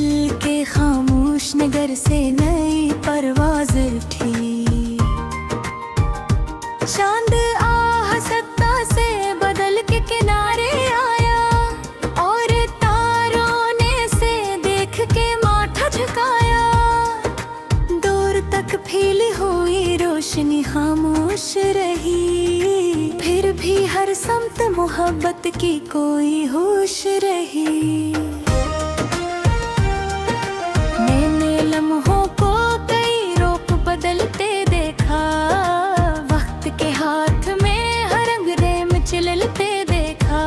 दिल के खामोश नगर से नई परवाज उठी। चांद आहसत्ता से बदल के किनारे आया और तारों ने से देख के माथा झुकाया। दूर तक फैली हुई रोशनी खामोश रही, फिर भी हर समत मोहब्बत की कोई होश रही। मैंने लम्हों को कई रूप बदलते देखा, वक्त के हाथ में हर रंग मचलते देखा।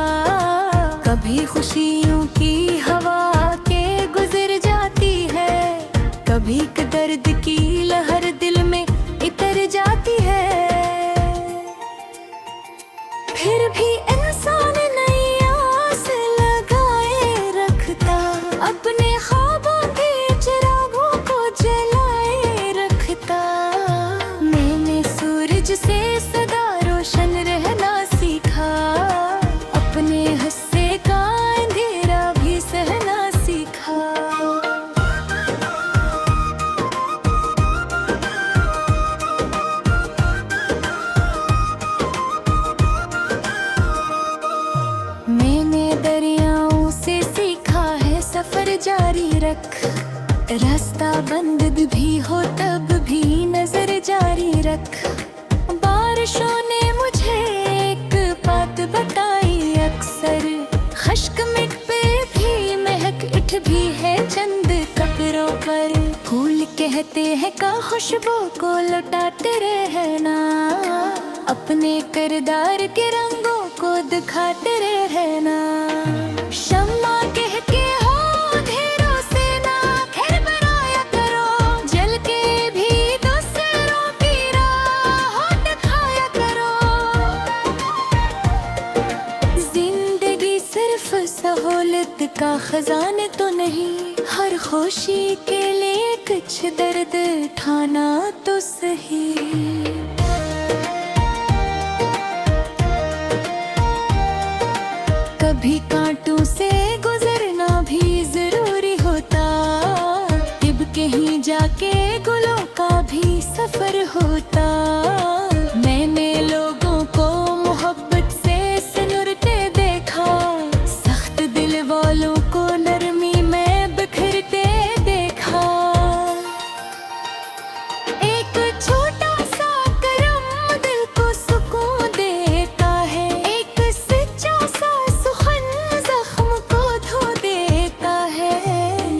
कभी खुशियों की हवा के गुजर जाती है, कभी दर्द की लहर दिल में इतर जाती है। फिर भी इंसान नई आस लगाए रखता, अपने ख्वाबों के चिरागों को जलाए रखता। मैंने सूरज से सदा रोशन रहना सीखा, अपने हिस्से का अंधेरा भी सहना सीखा। मैंने दरियाओं से सीखा है सफर जारी रख, रास्ता बंद भी हो तब भी नजर जारी रख। बारिशों ने मुझे एक बात बताई अक्सर, खश्क मिट पे भी महक इठ भी है चंद कपड़ों पर। फूल कहते हैं का खुशबू को लौटाते रहना, अपने किरदार के रंगों को दिखाते रहना। शम्मा कह के हो अंधेरों से ना खैर बनाया करो, जल के भी दूसरों की राह दिखाया करो। जिंदगी सिर्फ सहूलत का खजाने तो नहीं, हर खुशी के लिए कुछ दर्द उठाना तो सही। कभी कांटों से गुजरना भी जरूरी होता, अब कहीं जाके गुलों का भी सफर होता। मैंने लोगों को मोहब्बत से सिनुरते देखा, सख्त दिल वालों को नरमी में बिखरते देखा। एक छोटा सा करम दिल को सुकून देता है, एक सच्चा सा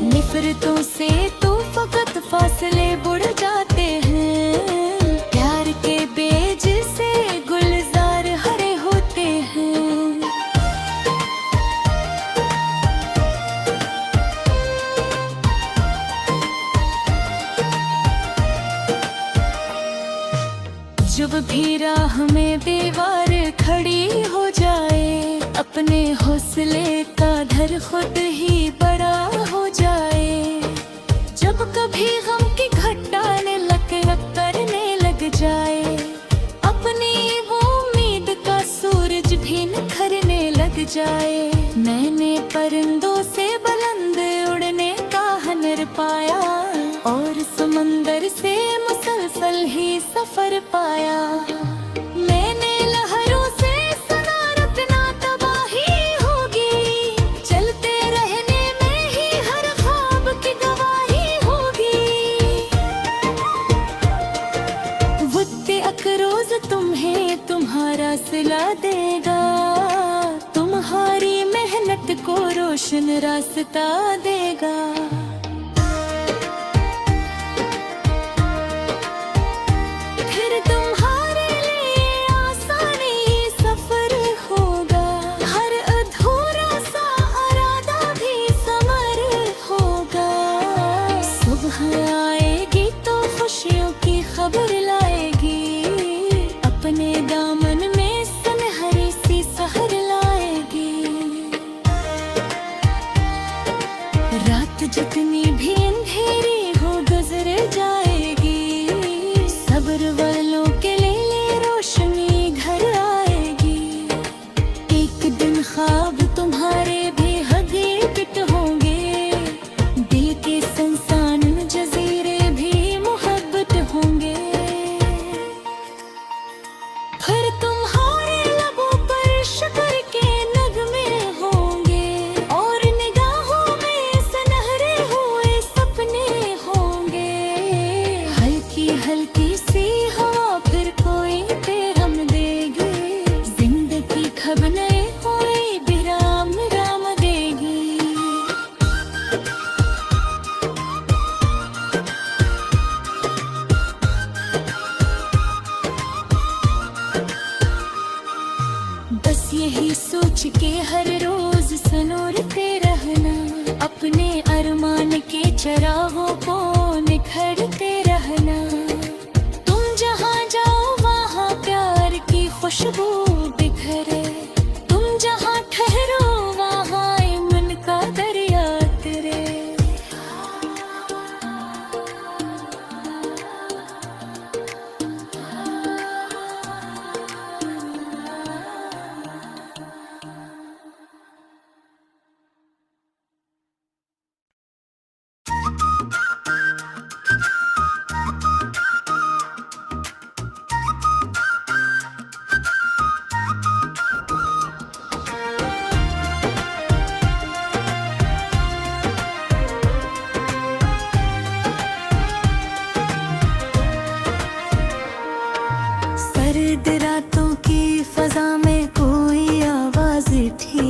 नफरतों से तो फकत फासले बुढ़ जाते हैं, प्यार के बेज से गुलजार हरे होते हैं। जब भी राह में दीवार खड़ी हो जाए, अपने हौसले का धर खुद ही बड़ा हो जाए। जब कभी गम की घटाने लकरक करने लग जाए, अपनी वो उम्मीद का सूरज भी निखरने लग जाए। मैंने परिंदों से बुलंद उड़ने का हुनर पाया, और समंदर से मुसलसल ही सफर पाया। मैंने लहरों से सुना रखना तबाही होगी, चलते रहने में ही हर ख्वाब की गवाही होगी। वक्त अकरोज तुम्हें तुम्हारा सिला देगा, तुम्हारी मेहनत को रोशन रास्ता देगा। आएगी तो खुशियों की खबर लाएगी, अपने दामन में सुनहरी सी सहर लाएगी। रात जितनी भी अंधेरी हो गुजर जाएगी, सब्र वालों के लिए रोशनी घर आएगी। एक दिन ख्वाब तुम्हारे भी हकीकत होंगे, दिल चरागों को निखरते रहना। तुम जहाँ जाओ वहाँ प्यार की खुशबू बिखरे, तुम जहाँ ठहरो वहाँ इमन का दरिया तेरे। सर्द रातों की फजा में कोई आवाज थी,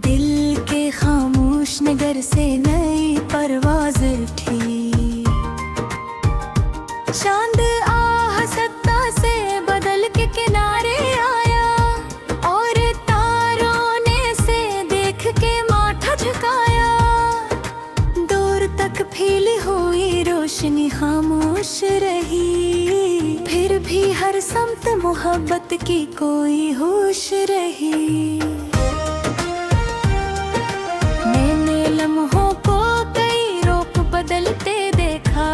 दिल के खामोश नगर से नई परवाज उठी। चांद आहसता से बदल के किनारे आया और तारों ने से देख के माथा झुकाया। दूर तक फैली हुई रोशनी खामोश रही, फिर भी हर समत मोहब्बत की कोई होश रही। मैंने लम्हों को कई रूप बदलते देखा,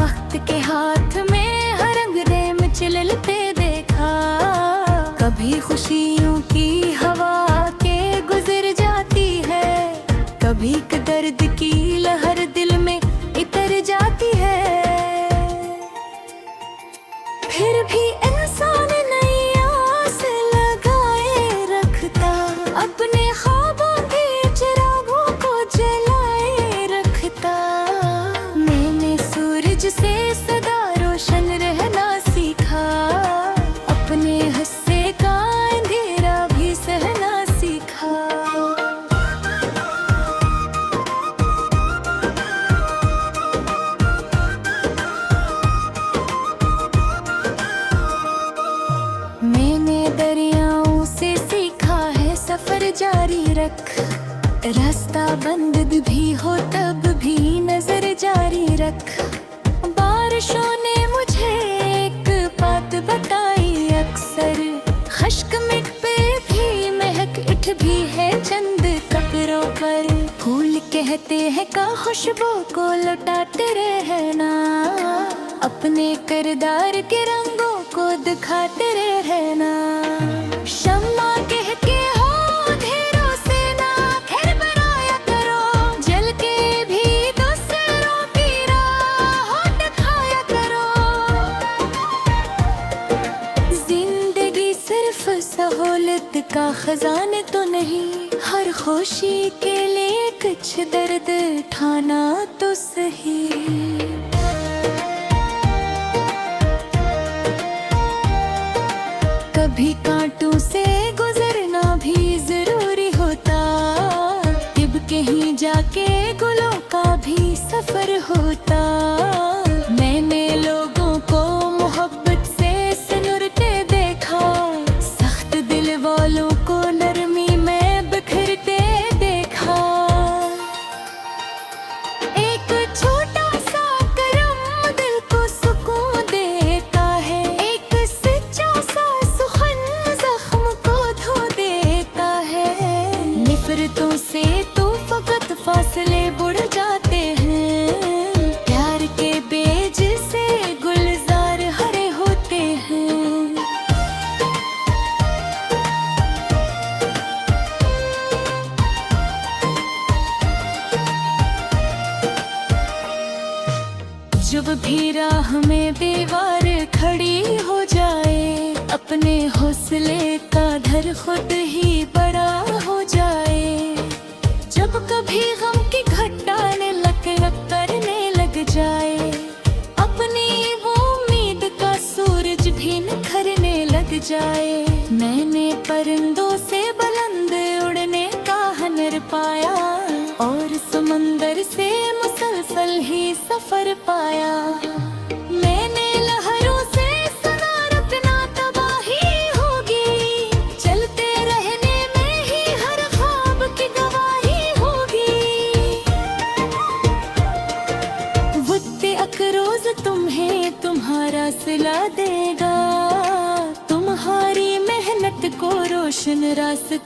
वक्त के हाथ में हर अंगने में चिलते देखा। कभी खुशियों की हवा के गुजर जाती है, कभी दर्द की लहर दिल में इतर जाती है। फिर भी इंसान नई आस लगाए रखता, अपने ख्वाबों के चिरागों को जलाए रखता। मैंने सूरज से सदा रोशन रहना सीखा, अपने हिस्से का अंधेरा भी सहना सीखा। मैंने दरियाओं से सीखा है सफर जारी रख, रास्ता बंद भी हो तब भी नजर जारी रख। बारिशों ने मुझे एक बात बताई अक्सर, खश्क मिट पे भी महक इठ भी है चंद कपड़ों पर। फूल कहते हैं का खुशबू को लौटाते रहना, अपने किरदार के रंगों को दिखाते रहना। शम्मा कह के हो अंधेरों से ना खैर बनाया करो, जल के भी दूसरों की राह दिखाया करो। जिंदगी सिर्फ सहूलत का खजाने तो नहीं, हर खुशी के लिए कुछ दर्द उठाना तो सही। कभी कांटों से गुजरना भी जरूरी होता, तिब कहीं जाके गुलों का भी सफर होता। मैंने लोगों को मोहब्बत से सुनुरते देखा, सख्त दिल वालों को नरमी में बिखरते देखा। एक छोटा सा करम दिल को सुकून देता है, एक सच्चा सा सुखन जख्म को धो देता है। नफरतों से तो फकत फासले बुढ़ जाते हैं, प्यार के बेज से गुलजार हरे होते हैं। जब भी राह में दीवार खड़ी हो जाए, अपने हौसले का धर खुद ही बड़ा हो जाए। जब कभी गम की घटाने लकरक करने लग जाए, अपनी वो उम्मीद का सूरज भी निखरने लग जाए। मैंने परिंदों से बुलंद उड़ने का हुनर पाया, और समंदर से मुसलसल ही सफर पाया। मैंने लहरों से सुना रखना तबाही होगी, चलते रहने में ही हर ख्वाब की गवाही होगी।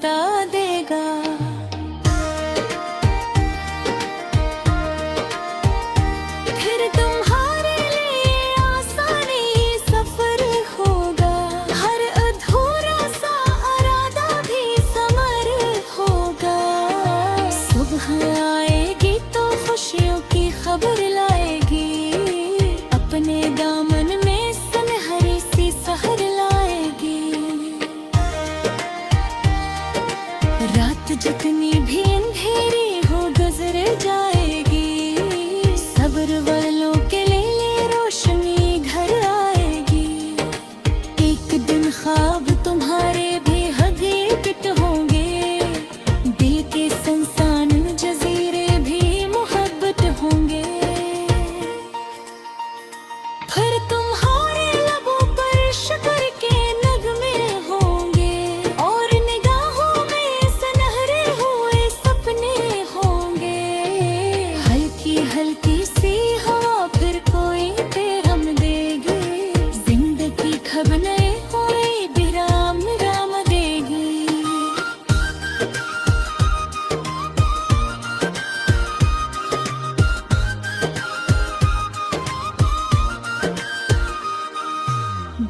रास्ता देगा। फिर तुम्हारे लिए आसानी सफर होगा, हर अधूरा सा इरादा भी समर होगा। सुबह आएगी तो खुशियों की खबर लाएगी, अपने दामन में सुनहरी सी सहर लाएगी। रात जितनी भी अंधेरी हो गुजर जाएगी, सब्र वालों के लिए रोशनी घर आएगी। एक दिन ख्वाब तुम्हारे भी हकीकत होंगे, दिल के संसान जजीरे भी मोहब्बत होंगे। फिर तुम्हारे लबों पर शुक्र के नगमे होंगे, और निगाहों में सुनहरे हुए सपने होंगे। हल्की हल्की सी हवा फिर कोई पैगाम देगी, जिंदगी कब नए हुए विराम राम देगी।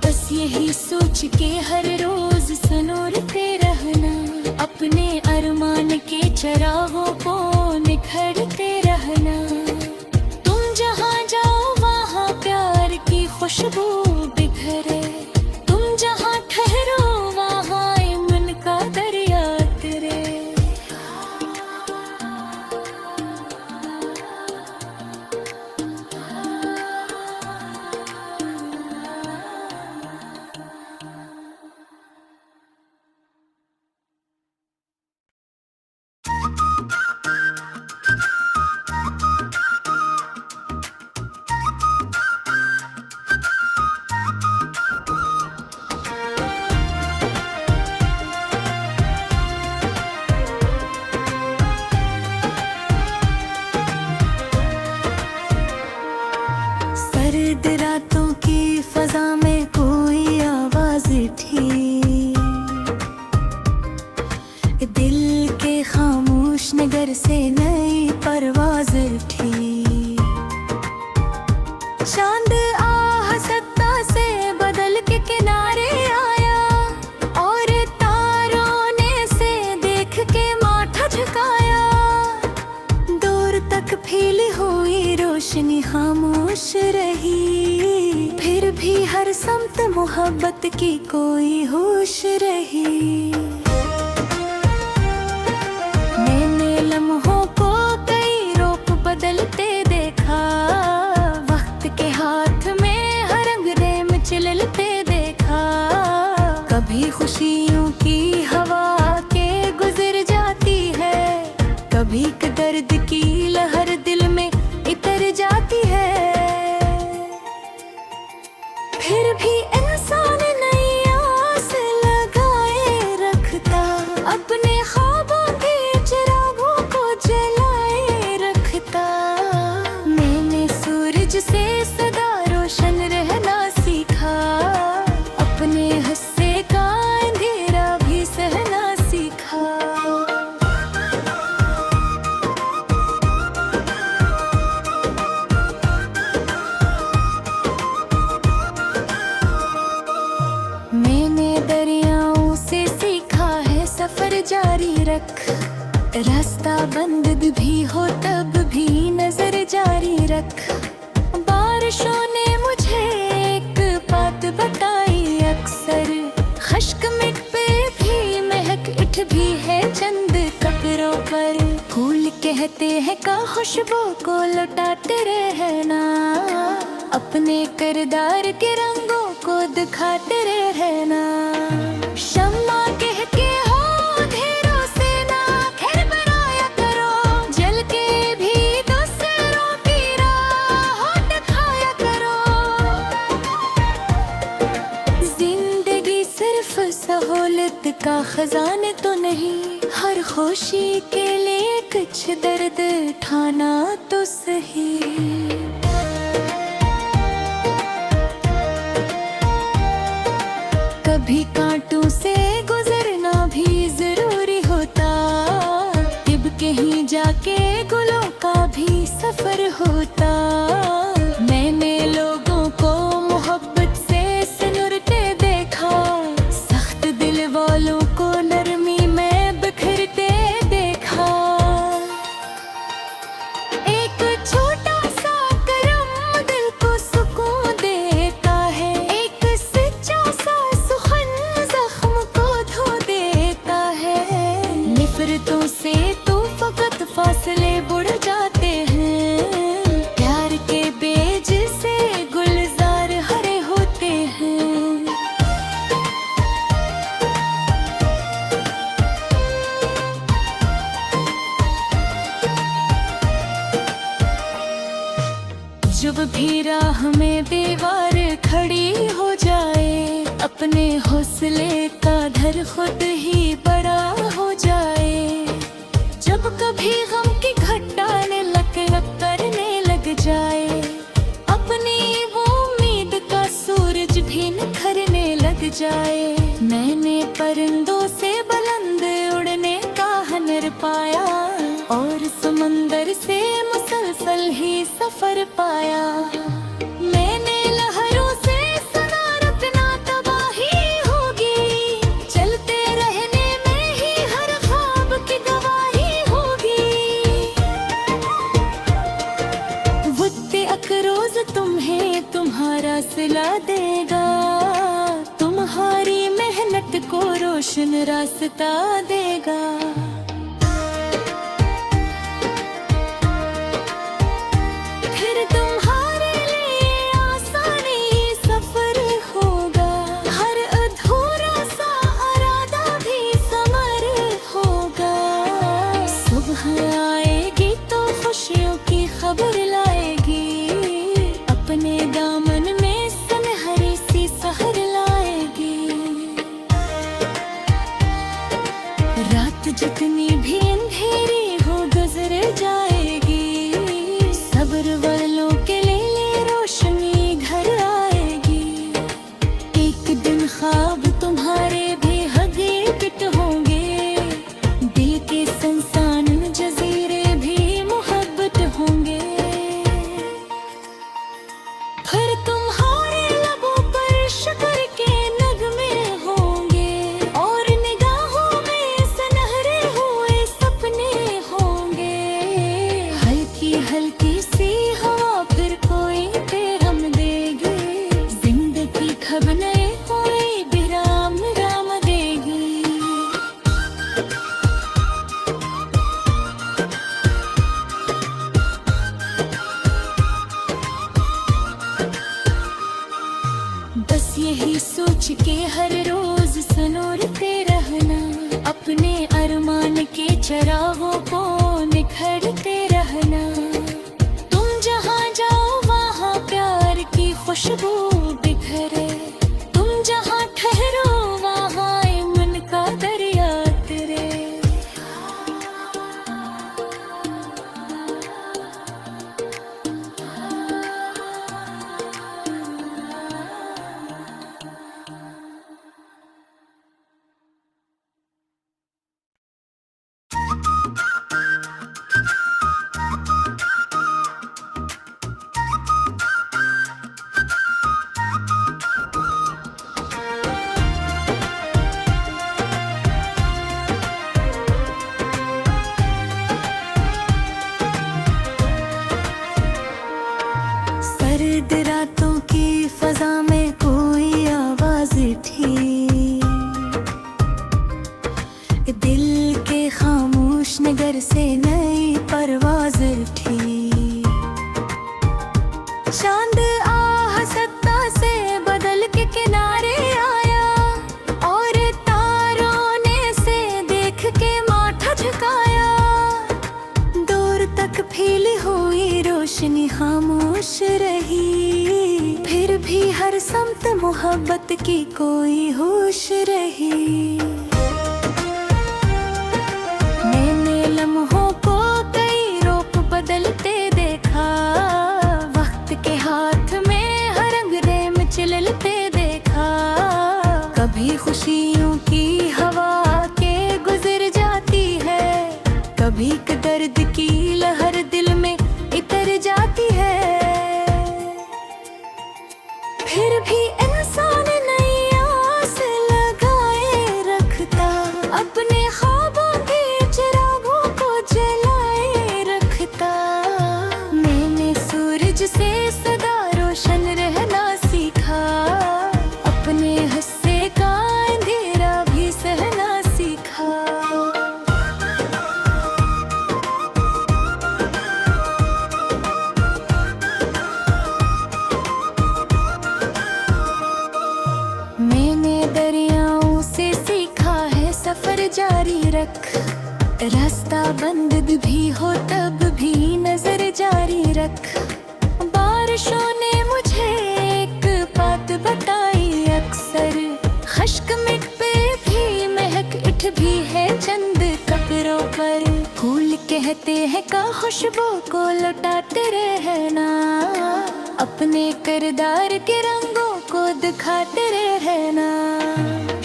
बस यही सोच के हर रोज सनोरते रहना, अपने अरमान के चरागों को निखरते रहना। तुम जहाँ जाओ वहाँ प्यार की खुशबू बिखरे, तुम जहाँ ठहरो वहाँ मन का दरिया तेरे। सर्द रातों की फजा में कोई आवाज थी, दिल के खामोश नगर से नई परवाज उठी। चांद आहसत्ता से बदल के किनारे आया, और तारों ने से देख के माथा झुकाया। दूर तक फैली हुई रोशनी खामोश रही, फिर भी हर समत मोहब्बत की कोई होश रही। मैंने लम्हों को कई रोक बदलते देखा, वक्त के हाथ में हर रंग मचलते देखा। कभी खुशियों की हवा के गुजर जाती है, कभी दर्द की लहर दिल में इतर जाती है। फिर भी इंसान नई आस लगाए रखता, अपने ख्वाबों के चिरागों को जलाए रखता। मैंने सूरज से सदा रोशन रहना सीखा, अपने हिस्से का अंधेरा भी सहना सीखा। मैंने दरियाओं से सीखा है सफर जारी रख, रास्ता बंद भी हो तब भी नजर जारी रख। बारिशों ने मुझे एक बात बताई अक्सर, खश्क मिट पे भी महक इठ भी है चंद कपड़ों पर। फूल कहते हैं का खुशबू को लौटाते रहना, अपने किरदार के रंगों को दिखाते रहना। शम्मा कह के हो अंधेरों से ना खैर बनाया करो, जल के भी दूसरों की राह दिखाया करो। जिंदगी सिर्फ सहूलत का खजाने तो नहीं, हर खुशी के लिए कुछ दर्द उठाना तो सही। कभी कांटों से गुजरना भी जरूरी कहीं जाके गुलों का भी सफर होता। मैंने लोगों को मोहब्बत से सिनुरते देखा, सख्त दिल वालों को नरमी में बिखरते देखा। एक छोटा सा करम दिल को सुकून देता है, एक सच्चा सा सुखन जख्म को धो देता है। नफरतों से तो फकत फासले बढ़ जाते हैं, प्यार के बेज से गुलजार हरे होते हैं। जब भी राह में दीवार खड़ी हो जाए, अपने हौसले का धर खुद ही बड़ा हो जाए। जब कभी गम की घटाने लक लक करने लग जाए, अपनी वो उम्मीद का सूरज भी निखरने लग जाए। मैंने परिंदों से बुलंद उड़ने का हुनर पाया, और समंदर से मुसलसल ही सफर पाया। मैंने लहरों से सुना रखना तबाही होगी, चलते रहने में ही हर ख्वाब की गवाही होगी। वक्त अकरोज तुम्हें तुम्हारा सिला देगा, तुम्हारी मेहनत को रोशन रास्ता देगा। फिर तुम्हारे लिए आसानी सफर होगा, हर अधूरा सा इरादा भी समर होगा। सुबह आएगी तो खुशियों की खबर लाएगी, अपने दामन में सुनहरी सी सहर लाएगी। रात जितनी भी अंधेरी हो गुजर जाएगी, सब्र वालों के लिए रोशनी घर आएगी। एक दिन ख्वाब तुम्हारे भी हकीकत होंगे, दिल के संसान जजीरे भी मोहब्बत होंगे। फिर तुम्हारे लबों पर शक्कर के नगमे होंगे, और निगाहों में सुनहरे हुए सपने होंगे। हल्की हल्की सी हवा फिर कोई पैगाम देगी, जिंदगी कब नए कोई विराम राम देगी। बस यही सोच के हर रोज सनोरते रहना, अपने अरमान के चरागों को निखरते रहना। तुम जहाँ जाओ वहाँ प्यार की खुशबू बिखरे, तुम जहाँ ठहरो वहाँ इमन का दरिया तेरे। सर्द रातों की फजा में कोई आवाज थी, दिल के खामोश नगर से नई परवाज उठी। चांद आहसता से बदल के किनारे आया, और तारों ने से देख के माथा झुकाया। दूर तक फैली हुई रोशनी खामोश रही, फिर भी हर समत मोहब्बत की कोई होश रही। मैंने लम्हों को कई रोक बदलते देखा, वक्त के हाथ में हर अंगरे मचलते देखा। कभी खुशियों की हवा के गुजर जाती है, कभी दर्द की लहर दिल में इतर जाती है। फिर भी इंसान नई आस लगाए रखता, अपने ख्वाबों के चिरागों को जलाए रखता। मैंने सूरज से सदा रोशन रहना सीखा, अपने हिस्से का अंधेरा भी सहना सीखा। मैंने दरियाओं से सीखा है सफर जारी रख, रास्ता बंद भी हो तब भी नजर जारी रख। बारिशों ने मुझे एक बात बताई अक्सर, खश्क मिट पे भी महक इठ भी है चंद कपड़ों पर। फूल कहते हैं का खुशबू को लौटाते रहना, अपने किरदार के रंगों को दिखाते रहना।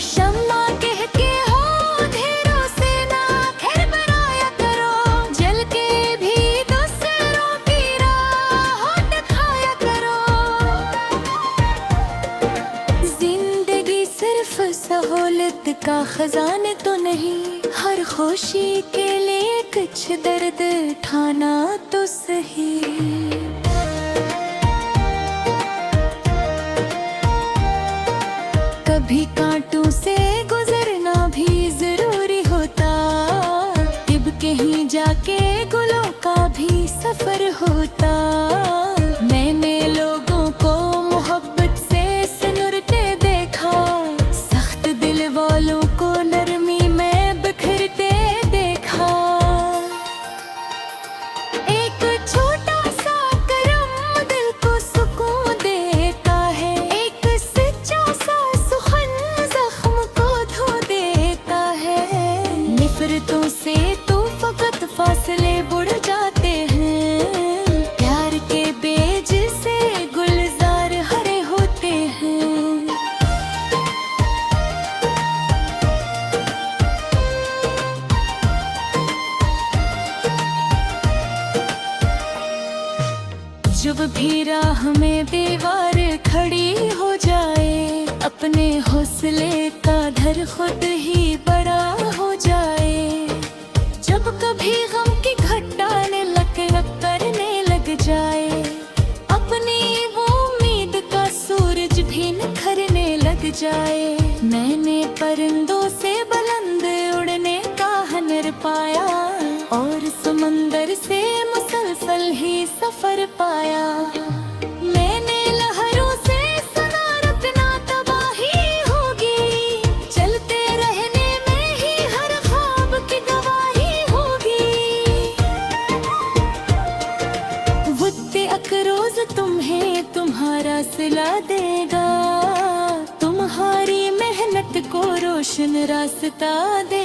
शम्मा कह के हो अंधेरों से ना खैर बनाया करो, जल के भी दूसरों की राह दिखाया करो। जिंदगी सिर्फ सहूलत का खजाने तो नहीं, हर खुशी के लिए कुछ दर्द उठाना तो सही। कभी कांटों से गुजरना भी जरूरी होता, अब कहीं जाके गुलों का भी सफर होता। मैंने लोगों को मोहब्बत से सिनुरते देखा, सख्त दिल वालों को नरमी में बिखरते देखा। एक छोटा सा करम दिल को सुकून देता है, एक सच्चा सा नफरतों से तो फकत फासले बढ़ जाते हैं, प्यार के बेज से गुलजार हरे होते हैं। जब भी राह में दीवार खड़ी हो जाए, अपने हौसले का धर खुद ही बड़ा हो जाए। जब कभी गम की घटाने लकरक करने लग जाए, अपनी वो उम्मीद का सूरज भी निखरने लग जाए। मैंने परिंदों से बुलंद उड़ने का हुनर पाया, और समंदर से मुसलसल ही सफर पाया। मैंने लहरों से सुना रखना तबाही होगी, चलते रहने में ही हर ख्वाब की गवाही होगी। वुद्दे अकरोज तुम्हें तुम्हारा सिला देगा, तुम्हारी मेहनत को रोशन रास्ता दे।